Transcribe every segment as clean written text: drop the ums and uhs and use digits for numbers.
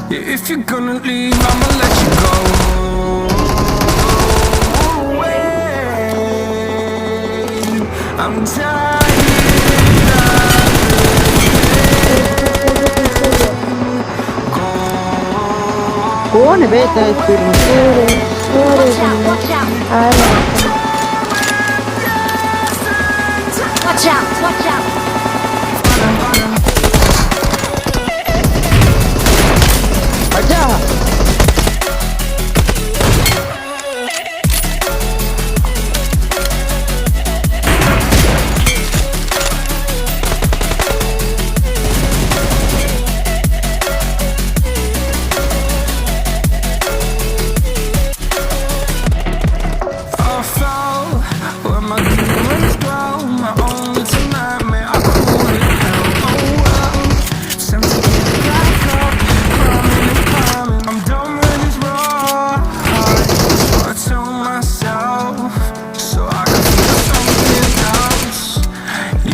Yeah, if you're gonna leave, I'ma let you go. I'm tired कौन है बेटा speed में Watch out! Watch out! Watch out! Watch out! अच्छा I fell where my demons dwell. My own little nightmare, I call it hell. Oh well, time to get back up, climbing. I'm done with this ride. So I tell myself, so I can feel something else.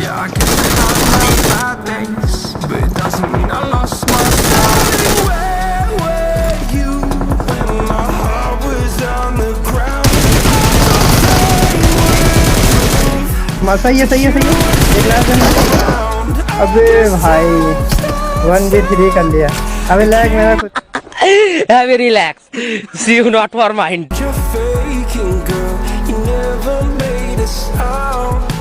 Yeah, I guess I had my bad days, but it doesn't mean I lost myself. Where were you when my heart was on the ground? सही है सही है सही है एक लाख अबे भाई 1v3 कर लिया अबे लैग मेरा कुछ Have a relax. See you not for mind.